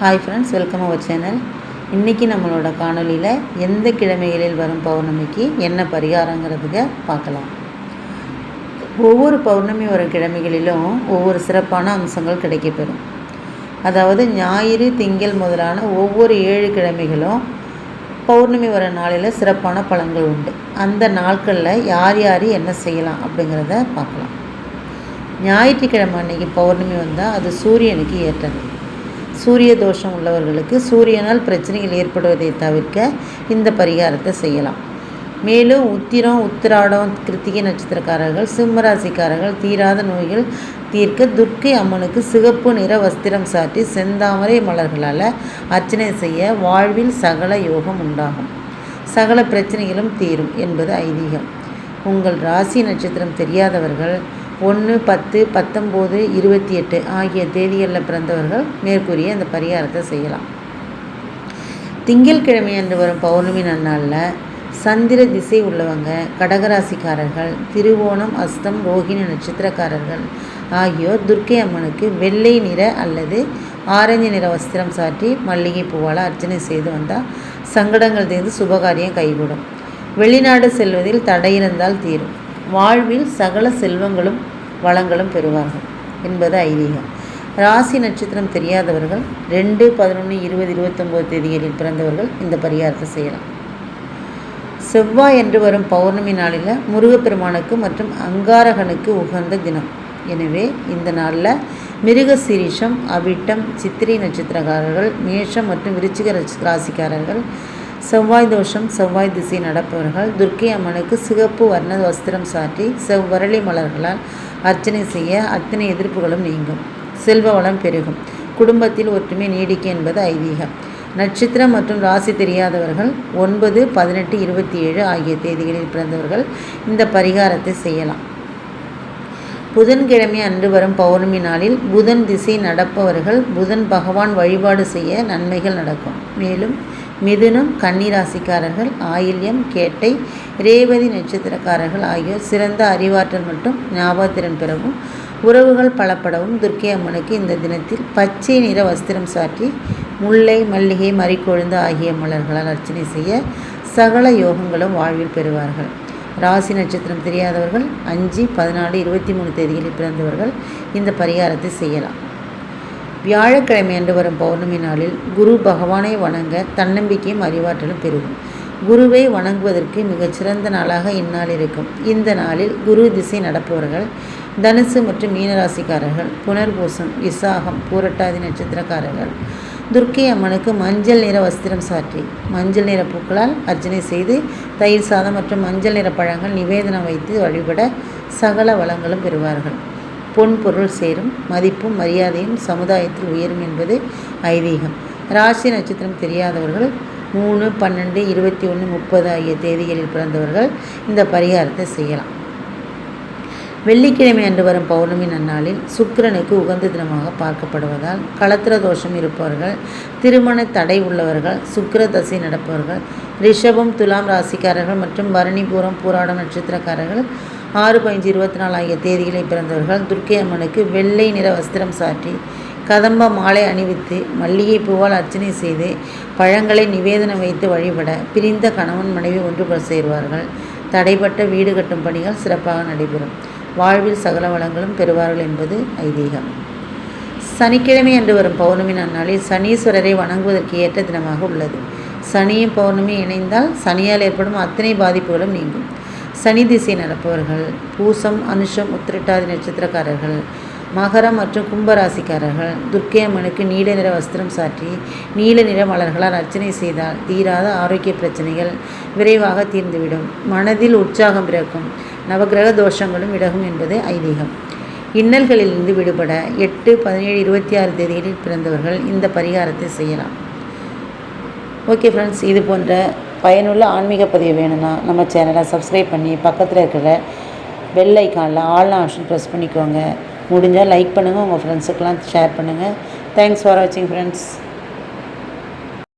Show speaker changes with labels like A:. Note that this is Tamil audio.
A: Hi friends, welcome our channel. இன்றைக்கி நம்மளோட காணொலியில் எந்த கிழமைகளில் வரும் பௌர்ணமிக்கு என்ன பரிகாரங்கிறதுக்கு பார்க்கலாம். ஒவ்வொரு பௌர்ணமி வரும் கிழமைகளிலும் ஒவ்வொரு சிறப்பான அம்சங்கள் கிடைக்கப்பெறும். அதாவது ஞாயிறு, திங்கள் முதலான ஒவ்வொரு 7 கிழமைகளும் பௌர்ணமி வர நாளில் சிறப்பான பலன்கள் உண்டு. அந்த நாட்களில் யார் யார் என்ன செய்யலாம் அப்படிங்கிறத பார்க்கலாம். ஞாயிற்றுக்கிழமை அன்றைக்கி பௌர்ணமி வந்தால் அது சூரியனுக்கு ஏற்றது. சூரிய தோஷம் உள்ளவர்களுக்கு சூரியனால் பிரச்சனைகள் ஏற்படுவதை தவிர்க்க இந்த பரிகாரத்தை செய்யலாம். மேலும் உத்திரம், உத்திராடம், கிருத்திகை நட்சத்திரக்காரர்கள், சிம்மராசிக்காரர்கள் தீராத நோய்கள் தீர்க்க துர்க்கை அம்மனுக்கு சிகப்பு நிற வஸ்திரம் சாற்றி செந்தாமரை மலர்களால் அர்ச்சனை செய்ய வாழ்வில் சகல யோகம் உண்டாகும், சகல பிரச்சனைகளும் தீரும் என்பது ஐதீகம். உங்கள் ராசி நட்சத்திரம் தெரியாதவர்கள் 1, 10, 19, 28 ஆகிய தேதிகளில் பிறந்தவர்கள் மேற்கூறிய இந்த பரிகாரத்தை செய்யலாம். திங்கட்கிழமை அன்று வரும் பௌர்ணமி நன்னாளில் சந்திர திசை உள்ளவங்க, கடகராசிக்காரர்கள், திருவோணம், அஸ்தம், ரோகிணி நட்சத்திரக்காரர்கள் ஆகியோர் துர்க்கை அம்மனுக்கு வெள்ளை நிற அல்லது ஆரஞ்சு நிற வஸ்திரம் சாற்றி மல்லிகை பூவால் அர்ச்சனை செய்து வந்தால் சங்கடங்கள் தீர்ந்து சுபகாரியம் கைகூடும். வெளிநாடு செல்வதில் தடை இருந்தால் தீரும். வாழ்வில் சகல செல்வங்களும் வளங்களும் பெறுவார்கள் என்பது ஐதீகம். ராசி நட்சத்திரம் தெரியாதவர்கள் 2, 11, 20, 29 தேதிகளில் பிறந்தவர்கள் இந்த பரிகாரத்தை செய்யலாம். செவ்வாய் என்று வரும் பௌர்ணமி நாளில் முருகப்பெருமானுக்கு மற்றும் அங்காரகனுக்கு உகந்த தினம். எனவே இந்த நாளில் மிருக சீரிஷம், அவிட்டம், சித்திரை நட்சத்திரக்காரர்கள், மேஷம் மற்றும் விருச்சிக ராசிக்காரர்கள், செவ்வாய் தோஷம், செவ்வாய் திசை நடப்பவர்கள் துர்க்கை அம்மனுக்கு சிகப்பு வர்ண வஸ்திரம் சாற்றி செவ்வரளி மலர்களால் அர்ச்சனை செய்ய அத்தனை எதிர்ப்புகளும் நீங்கும், செல்வ வளம் பெருகும், குடும்பத்தில் ஒற்றுமை நீடிக்கும் என்பது ஐதீகம். நட்சத்திரம் மற்றும் ராசி தெரியாதவர்கள் 9, 18, 27 ஆகிய தேதிகளில் பிறந்தவர்கள் இந்த பரிகாரத்தை செய்யலாம். புதன்கிழமை அன்று வரும் பௌர்ணமி நாளில் புதன் திசை நடப்பவர்கள் புதன் பகவான் வழிபாடு செய்ய நன்மைகள் நடக்கும். மேலும் மிதுனம், கன்னிராசிக்காரர்கள், ஆயில்யம், கேட்டை, ரேவதி நட்சத்திரக்காரர்கள் ஆகியோர் சிறந்த அறிவாற்றல் மற்றும் ஞாபகத்திறன் பெறவும் உறவுகள் பலப்படவும் துர்க்கை அம்மனுக்கு இந்த தினத்தில் பச்சை நிற வஸ்திரம் சாற்றி முல்லை, மல்லிகை, மறிக்கொழுந்து ஆகிய மலர்களால் அர்ச்சனை செய்ய சகல யோகங்களும் வாழ்வில் பெறுவார்கள். ராசி நட்சத்திரம் தெரியாதவர்கள் 5, 14, 23 தேதிகளில் பிறந்தவர்கள் இந்த பரிகாரத்தை செய்யலாம். வியாழக்கிழமை அன்று வரும் பௌர்ணமி நாளில் குரு பகவானை வணங்க தன்னம்பிக்கையும் அறிவாற்றலும் பெருகும். குருவை வணங்குவதற்கு மிகச்சிறந்த நாளாக இந்நாள் இருக்கும். இந்த நாளில் குரு திசை நடப்பவர்கள் தனுசு மற்றும் மீனராசிக்காரர்கள், புனர்பூசம், விசாகம், பூரட்டாதி நட்சத்திரக்காரர்கள் துர்க்கை அம்மனுக்கு மஞ்சள் நிற வஸ்திரம் சாற்றி மஞ்சள் நிற பூக்களால் அர்ச்சனை செய்து தயிர் சாதம் மற்றும் மஞ்சள் நிற பழங்கள் நிவேதனம் வைத்து வழிபட சகல வளங்களும் பெறுவார்கள். பொன் பொருள் சேரும், மதிப்பும் மரியாதையும் சமுதாயத்தில் உயரும் என்பது ஐதீகம். ராசி நட்சத்திரம் தெரியாதவர்கள் 3, 12, 21, 30 ஆகிய தேதிகளில் பிறந்தவர்கள் இந்த பரிகாரத்தை செய்யலாம். வெள்ளிக்கிழமை அன்று வரும் பௌர்ணமி நன்னாளில் சுக்கிரனுக்கு உகந்த தினமாக பார்க்கப்படுவதால் களத்திர தோஷம் இருப்பவர்கள், திருமண தடை உள்ளவர்கள், சுக்கிர தசை நடப்பவர்கள், ரிஷபம், துலாம் ராசிக்காரர்கள் மற்றும் பரணி, பூரம், பூராடம் நட்சத்திரக்காரர்கள் 6, 15, 24 ஆகிய தேதிகளை பிறந்தவர்கள் துர்க்கை அம்மனுக்கு வெள்ளை நிற வஸ்திரம் சாற்றி கதம்ப மாலை அணிவித்து மல்லிகை பூவால் அர்ச்சனை செய்து பழங்களை நிவேதனம் வைத்து வழிபட பிரிந்த கணவன் மனைவி ஒன்று சேருவார்கள். தடைப்பட்ட வீடு கட்டும் பணிகள் சிறப்பாக நடைபெறும். வாழ்வில் சகல வளங்களும் பெறுவார்கள் என்பது ஐதீகம். சனிக்கிழமை அன்று வரும் பௌர்ணமி நன்னாளில் சனீஸ்வரரை வணங்குவதற்கு ஏற்ற தினமாக உள்ளது. சனியும் பௌர்ணமி இணைந்தால் சனியால் ஏற்படும் அத்தனை பாதிப்புகளும் நீங்கும். சனி திசை நடப்பவர்கள் பூசம், அனுஷம், உத்திரட்டாதி நட்சத்திரக்காரர்கள், மகரம் மற்றும் கும்பராசிக்காரர்கள் துர்க்கை அம்மனுக்கு நீல நிற வஸ்திரம் சாற்றி நீல நிற மலர்களால் அர்ச்சனை செய்தால் தீராத ஆரோக்கிய பிரச்சனைகள் விரைவாக தீர்ந்துவிடும், மனதில் உற்சாகம் பிறக்கும், நவகிரக தோஷங்களும் விலகும் என்பது ஐதீகம். இன்னல்களிலிருந்து விடுபட 8, 17, 26 தேதிகளில் பிறந்தவர்கள் இந்த பரிகாரத்தை செய்யலாம். ஓகே ஃப்ரெண்ட்ஸ், இது போன்ற பயனுள்ள ஆன்மீக பதிவு வேணும்னா நம்ம சேனலை சப்ஸ்கிரைப் பண்ணி பக்கத்தில் இருக்கிற பெல் ஐக்கானில் ஆல் ஆப்ஷன் ப்ரெஸ் பண்ணிக்கோங்க. முடிஞ்சால் லைக் பண்ணுங்கள், உங்கள் ஃப்ரெண்ட்ஸுக்கெலாம் ஷேர் பண்ணுங்கள். தேங்க்ஸ் ஃபார் வாட்சிங் ஃப்ரெண்ட்ஸ்.